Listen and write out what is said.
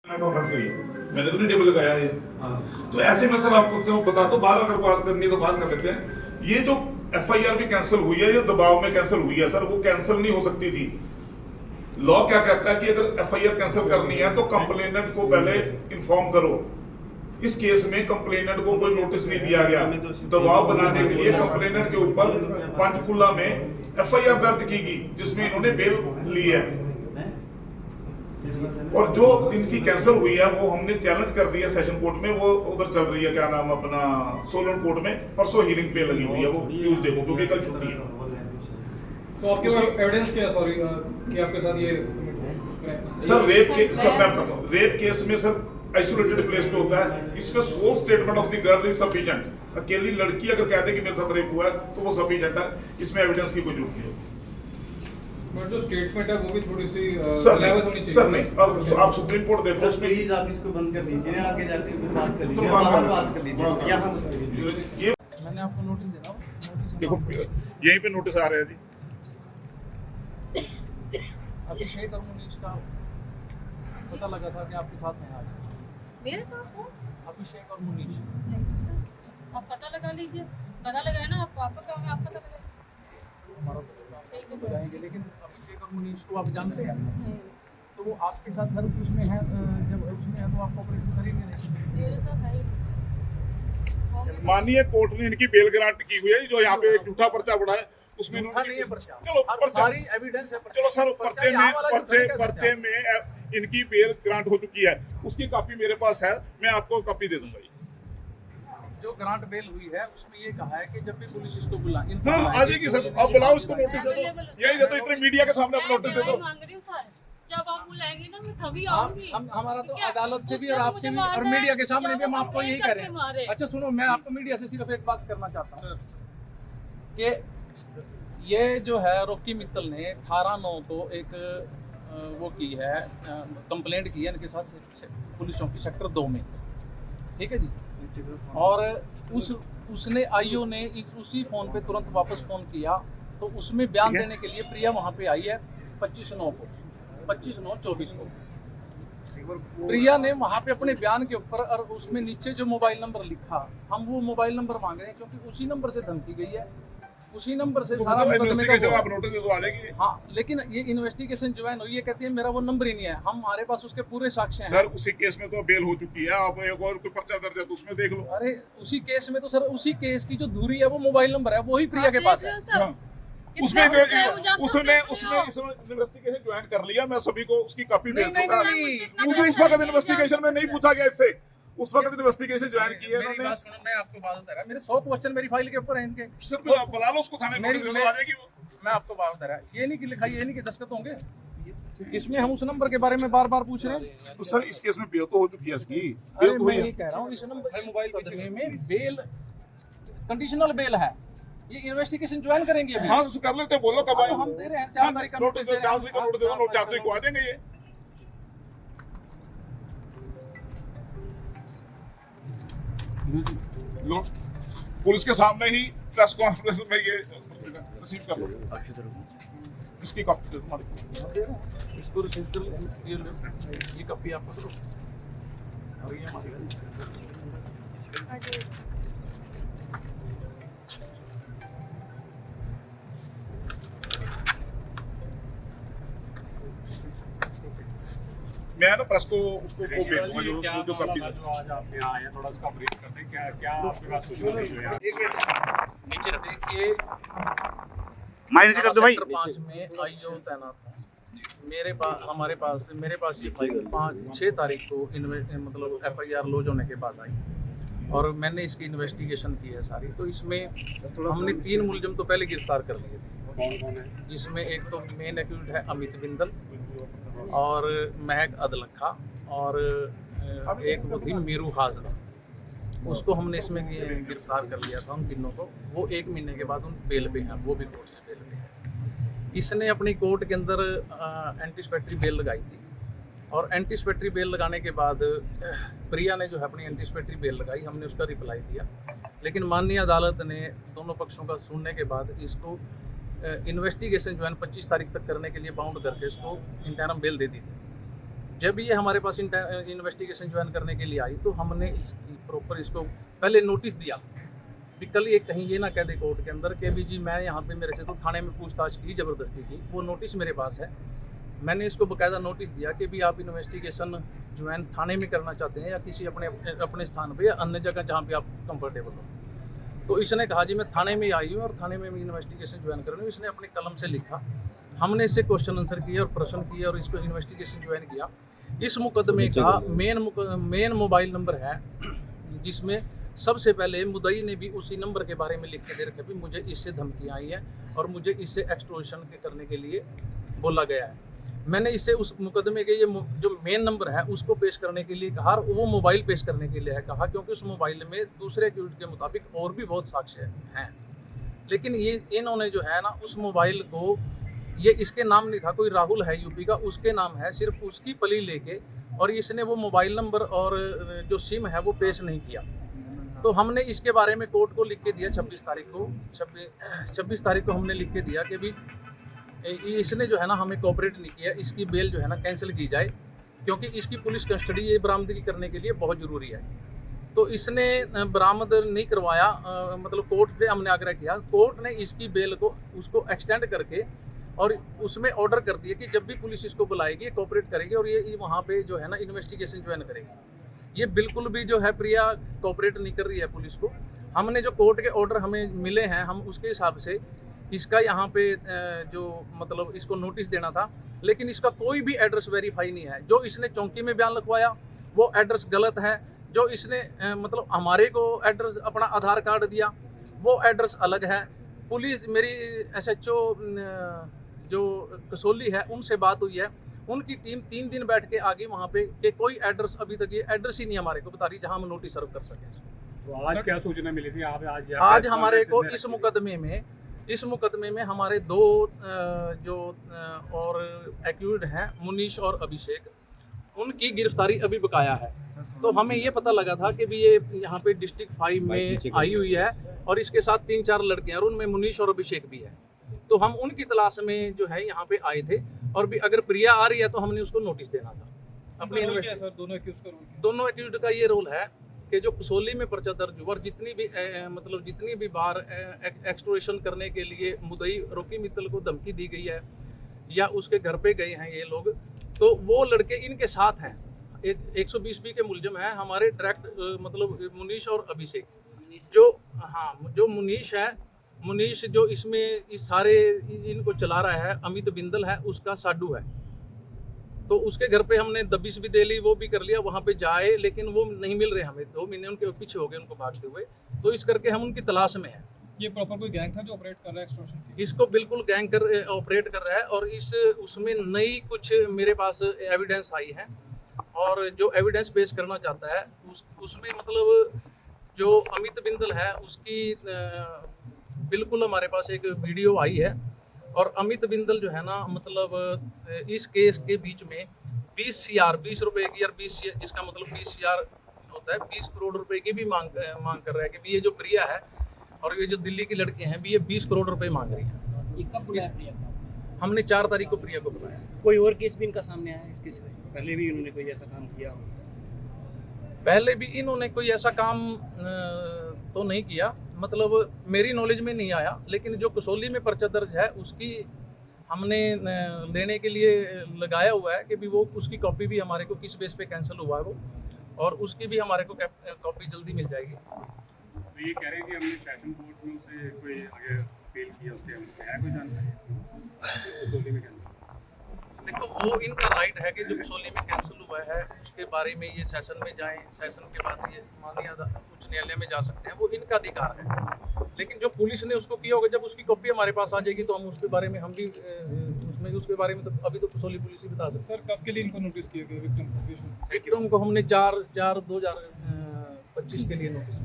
तो फंस गई, मैंने तो नहीं टेबल लगाया ये। तो ऐसे में सर आपको तो बता दो, बाहर अगर बात करनी है तो बाहर कर लेते हैं। ये जो एफआईआर भी कैंसिल हुई है, ये दबाव में कैंसिल हुई है सर, वो कैंसिल नहीं हो सकती थी। लॉ क्या कहता है कि अगर एफआईआर कैंसिल करनी है तो कंप्लेनेंट को पहले इन्फॉर्म करो। इस केस में कंप्लेनेंट को कोई नोटिस नहीं दिया गया। दबाव बनाने के लिए कंप्लेनेंट के ऊपर पंचकुला में एफआईआर दर्ज की गई, जिसमें इन्होंने बेल ली है। और जो इनकी कैंसिल हुई है वो हमने चैलेंज कर दिया सेशन कोर्ट में, वो उधर चल रही है, क्या नाम अपना सोलन कोर्ट में, परसों हियरिंग पे लगी हुई है वो ट्यूसडे को, क्योंकि कल छुट्टी है। तो आपके पास एविडेंस क्या, सॉरी कि आपके साथ ये सर रेप के सब मैं बताता हूँ, रेप केस में सर आइसोलेटेड प्लेस पे होता है, इसमें sole statement of the girl is sufficient. अकेली लड़की अगर कहते कि मेरे साथ रेप हुआ है तो वो सफिशिएंट है, इसमें एविडेंस की कोई जरूरत नहीं है। बट जो स्टेटमेंट है वो भी थोड़ी सी सर लेवल होनी चाहिए। सर नहीं, अब आप सुप्रीम कोर्ट देखो उसमें प्लीज आप इसको बंद कर दीजिए, आगे जाके फिर बात कर लीजिए, तो बाहर बात कर लीजिए। यहाँ ये मैंने आपको नोटिस दे रहा हूँ। देखो यहीं पे नोटिस आ रहे हैं जी। अभिषेक और मुनीश का पता लगा था कि आपके साथ हैं आज। मेरे साथ हो? अभिषेक और मुनीश आप पता लगा लीजिए, पता लगाए ना आपको, आपका काम है, आप पता लगाइए। हमारा तो बताएंगे, लेकिन अभिषेक और मुनीश को आप जानते हैं, तो वो आपके साथ हर उसमें है, जब उसमें है तो आप ऑपरेशन करेंगे नहीं। मेरे साथ है ही नहीं। माननीय कोर्ट ने इनकी बेल ग्रांट की हुई है, जो यहाँ पे एक झूठा पर्चा पड़ा है उसमें झूठा नहीं है पर्चा, चलो पर्चा, सारी एविडेंस है पर्चा। चलो सर पर्चे यहाँ में वाला जो पर्चे पर्चा पर्चे में इनकी बेल ग्रांट हो चुकी है, उसकी कॉपी मेरे पास है, मैं आपको कॉपी दे दूंगा। जो ग्रांट बेल हुई है उसमें ये कहा है कि जब भी पुलिस इसको बुला हाँ आ जाएगी सर, अब बुलाओ इसको, नोटिस दे दो, यही दे दो, इतने मीडिया के सामने आप नोटिस दे दो। मांग रही हूँ सर, जब आप बुलाएंगे ना मैं तभी आप आऊंगी। हमारा तो ठीक है? अदालत से भी और उसने आपसे भी मुझे और मारा मीडिया है, के सामने भी क्या हम वो आपको यही कंप्लेंट कह रहे करके मारे? हैं। अच्छा सुनो, मैं आपको मीडिया से सिर्फ एक बात करना चाहता हूँ कि ये जो है रॉकी मित्तल ने 18/9 को एक वो की है, कंप्लेंट की है इनके साथ पुलिस चौकी सेक्टर 2 में, ठीक है जी। और उसने आईओ ने उसी फोन पे तुरंत वापस फोन किया, तो उसमें बयान देने के लिए प्रिया वहाँ पे आई है 25/9/24 को। प्रिया ने वहाँ पे अपने बयान के ऊपर और उसमें नीचे जो मोबाइल नंबर लिखा, हम वो मोबाइल नंबर मांग रहे हैं, क्योंकि उसी नंबर से धमकी गई है, उसी नंबर से सारा मुकदमे का आप नोटिस दे दो, आ जाएगी। हाँ, लेकिन ये इन्वेस्टिगेशन ज्वाइन हुई है, कहती है मेरा वो नंबर ही नहीं है, हमारे पास उसके पूरे साक्ष्य हैं। सर उसी केस में तो बेल हो चुकी है, आप एक और कोई पर्चा दर्ज है तो उसमें देख लो। अरे उसी केस में तो सर उसी केस की जो धुरी है वो मोबाइल नंबर है, वही प्रिया के पास है। हाँ। उसमें उसने इन्वेस्टिगेशन ज्वाइन कर लिया, मैं सभी को उसकी कॉपी भेज दूंगा। उसे इस वक्त इन्वेस्टिगेशन में नहीं पूछा गया इससे, उस वक्त इन्वेस्टिगेशन ज्वाइन की है मेरी इन्होंने। बात सुनो, मैं आपको बात बता रहा हूं, मेरे 100 क्वेश्चन मेरी फाइल के ऊपर हैं इनके। सिर्फ आप बुला लो उसको थाने, नोटिस दे दो, आ जाएगी वो। मैं आपको बात बता रहा, ये नहीं कि लिखाई, ये नहीं कि दस्तखत होंगे, इसमें हम उस नंबर के बारे में बार बार पूछ रहे हैं। तो सर इस केस में बेल तो हो चुकी है इसकी, अरे बेल तो मैं हुई ये है। कह रहा हूँ, इस नंबर मोबाइल में बेल कंडीशनल बेल है, ये इन्वेस्टिगेशन ज्वाइन करेंगे अभी। हाँ तो कर लेते, बोलो कब हाँ, आए। तो हम दे रहे हैं 4 तारीख का नोटिस दे, 4 तारीख का नोटिस दे दो, 4 तारीख को आ जाएंगे ये। लो पुलिस के सामने ही प्रेस कॉन्फ्रेंस में ये रिसीव कर लो, इसकी कॉपी दे दो हमारी। इसको रिसीव कर लो, ये कॉपी आप पकड़ो और ये हमारी। मैं ना प्रेस को उसको वो भेज दूंगा जो कॉपी है। जो आज आप यहाँ आए हैं, थोड़ा उसका ब्रीफ कर दें, क्या आपके पास सूचना दी हुई है? नीचे देखिए, माइनस कर दो भाई। सेक्टर 5 में आईओ तैनात है। मेरे पास ये फाइल 5-6 तारीख को मतलब एफआईआर लॉन्च होने के बाद आई और मैंने इसकी इन्वेस्टिगेशन की है सारी। तो इसमें हमने 3 मुलजिम तो पहले गिरफ्तार कर लिए थे, कौन है? जिसमें एक तो मेन एक्यूज है अमित बिंदल और महक अदलखा और एक वो थी मीरू हाजरा, उसको हमने इसमें गिरफ्तार कर लिया था उन तीनों को। वो 1 महीने के बाद उन बेल पे हैं, वो भी कोर्ट से बेल पे हैं। इसने अपनी कोर्ट के अंदर एंटीसिपेटरी बेल लगाई थी और एंटीसिपेटरी बेल लगाने के बाद प्रिया ने जो है अपनी एंटीसिपेटरी बेल लगाई, हमने उसका रिप्लाई दिया, लेकिन माननीय अदालत ने दोनों पक्षों का सुनने के बाद इसको इन्वेस्टिगेशन ज्वाइन 25 तारीख तक करने के लिए बाउंड करके इसको इंटरम बेल दे दी थी। जब ये हमारे पास इन्वेस्टिगेशन ज्वाइन करने के लिए आई तो हमने प्रॉपर इसको पहले नोटिस दिया कि कल ये कहीं ये ना कह दे कोर्ट के अंदर कि भी जी मैं यहाँ पे मेरे से तो थाने में पूछताछ की ज़बरदस्ती की। वो नोटिस मेरे पास है, मैंने इसको बाकायदा नोटिस दिया कि भी आप इन्वेस्टिगेशन ज्वाइन थाने में करना चाहते हैं या किसी अपने स्थान पे या अन्य जगह जहाँ पे आप कंफर्टेबल हो। तो इसने कहा जी मैं थाने में आई हूँ और थाने में इन्वेस्टिगेशन ज्वाइन कर रही हूँ। इसने अपने कलम से लिखा, हमने इससे क्वेश्चन आंसर किया और प्रश्न किया और इसको इन्वेस्टिगेशन ज्वाइन किया। इस मुकदमे का मेन मोबाइल नंबर है जिसमें सबसे पहले मुद्दई ने भी उसी नंबर के बारे में लिख के दे रखा भी मुझे इससे धमकियाँ आई हैं और मुझे इससे एक्सटॉर्शन करने के लिए बोला गया है। मैंने इससे उस मुकदमे के ये जो मेन नंबर है उसको पेश करने के लिए कहा और वो मोबाइल पेश करने के लिए है कहा, क्योंकि उस मोबाइल में दूसरे एक्यूज के मुताबिक और भी बहुत साक्ष्य हैं। लेकिन ये इन्होंने जो है ना उस मोबाइल को, ये इसके नाम नहीं था, कोई राहुल है यूपी का, उसके नाम है, सिर्फ उसकी पली लेके और इसने वो मोबाइल नंबर और जो सिम है वो पेश नहीं किया। तो हमने इसके बारे में कोर्ट को लिख के दिया 26 तारीख को हमने लिख के दिया कि भी इसने जो है ना हमें कोऑपरेट नहीं किया, इसकी बेल जो है ना कैंसिल की जाए क्योंकि इसकी पुलिस कस्टडी ये बरामदगी करने के लिए बहुत ज़रूरी है। तो इसने बरामद नहीं करवाया, मतलब कोर्ट पे हमने आग्रह किया, कोर्ट ने इसकी बेल को उसको एक्सटेंड करके और उसमें ऑर्डर कर दिया कि जब भी पुलिस इसको बुलाएगी कोऑपरेट करेगी और ये वहाँ पे जो है ना इन्वेस्टिगेशन ज्वाइन करेगी। ये बिल्कुल भी जो है प्रिया कोऑपरेट नहीं कर रही है पुलिस को। हमने जो कोर्ट के ऑर्डर हमें मिले हैं हम उसके हिसाब से इसका यहाँ पे जो मतलब इसको नोटिस देना था, लेकिन इसका कोई भी एड्रेस वेरीफाई नहीं है। जो इसने चौकी में बयान लिखवाया वो एड्रेस गलत है, जो इसने मतलब हमारे को एड्रेस अपना आधार कार्ड दिया वो एड्रेस अलग है। पुलिस मेरी SHO जो कसौली है उनसे बात हुई है, उनकी टीम 3 दिन बैठ के आगे वहाँ पे कि कोई एड्रेस अभी तक ये एड्रेस ही नहीं हमारे को बता रही जहाँ हम नोटिस सर्व कर सकें। तो आज क्या सूचना मिली थी? आज हमारे को इस मुकदमे में हमारे 2 जो और एक्यूज्ड हैं मुनीश और अभिषेक, उनकी गिरफ्तारी अभी बकाया है। तो हमें ये पता लगा था कि भी ये यहाँ पे डिस्ट्रिक्ट 5 में आई हुई है और इसके साथ 3-4 लड़के हैं और उनमें मुनीश और अभिषेक भी है। तो हम उनकी तलाश में जो है यहाँ पे आए थे और भी अगर प्रिया आ रही है तो हमने उसको नोटिस देना था। अपने दोनों एक्यूज्ड का ये रोल है कि जो कसौली में पर्चा दर्ज हुआ और जितनी भी बार एक्सटॉर्शन करने के लिए मुद्दई रॉकी मित्तल को धमकी दी गई है या उसके घर पे गए हैं ये लोग, तो वो लड़के इनके साथ हैं। 120B के मुलजम हैं हमारे डायरेक्ट मतलब मुनीश और अभिषेक। जो मुनीश जो इसमें इस सारे इनको चला रहा है, अमित बिंदल है, उसका साडू है। तो उसके घर पे हमने दबिश भी दे ली, वो भी कर लिया, वहाँ पे जाए लेकिन वो नहीं मिल रहे हमें। 2 महीने उनके पीछे हो गए उनको भागते हुए, तो इस करके हम उनकी तलाश में हैं। ये प्रॉपर कोई गैंग था जो ऑपरेट कर रहा है एक्सटॉर्शन की? इसको बिल्कुल गैंग ऑपरेट कर रहा है और उसमें नई कुछ मेरे पास एविडेंस आई है और जो एविडेंस पेश करना चाहता है उसमें मतलब जो अमित बिंदल है उसकी बिल्कुल हमारे पास एक वीडियो आई है और अमित बिंदल जो है ना मतलब इस केस के बीच में 20 रुपए की और 20 जिसका मतलब 20 CR होता है, 20 करोड़ रुपए की भी मांग कर रहा है कि ये जो प्रिया है और ये जो दिल्ली की लड़के हैं भी ये 20 करोड़ रुपए मांग रही है। ये कब बुलाया प्रिया को? हमने 4 तारीख को प्रिया को बुलाया। कोई और केस भी इनका सामने आया है इसके सिवा? पहले भी इन्होंने कोई ऐसा काम किया हो? पहले भी इन्होंने कोई ऐसा काम तो नहीं किया, मतलब मेरी नॉलेज में नहीं आया, लेकिन जो कसौली में पर्चा दर्ज है उसकी हमने लेने के लिए लगाया हुआ है कि भी वो उसकी कॉपी भी हमारे को किस बेस पे कैंसिल हुआ है वो, और उसकी भी हमारे को कॉपी जल्दी मिल जाएगी। तो ये कह रहे हैं कि हमने सेशन कोर्ट में उसे कोई आगे अपील किया, उसके है कोई जानकारी कसौली में कैंसिल? देखो वो इनका राइट है कि जो कसौली में कैंसिल हुआ है उसके बारे में ये सेशन में जाएं, सेशन के बाद ये माननीय उच्च न्यायालय में जा सकते हैं, वो इनका अधिकार है। लेकिन जो पुलिस ने उसको किया होगा, जब उसकी कॉपी हमारे पास आ जाएगी तो हम उसके बारे में हम भी उसके बारे में तो अभी तो कसौली पुलिस ही बता सकते। सर कब के लिए इनको नोटिस किया गया विक्टिम को? विक्रम को हमने 4/2025 के लिए नोटिस किया।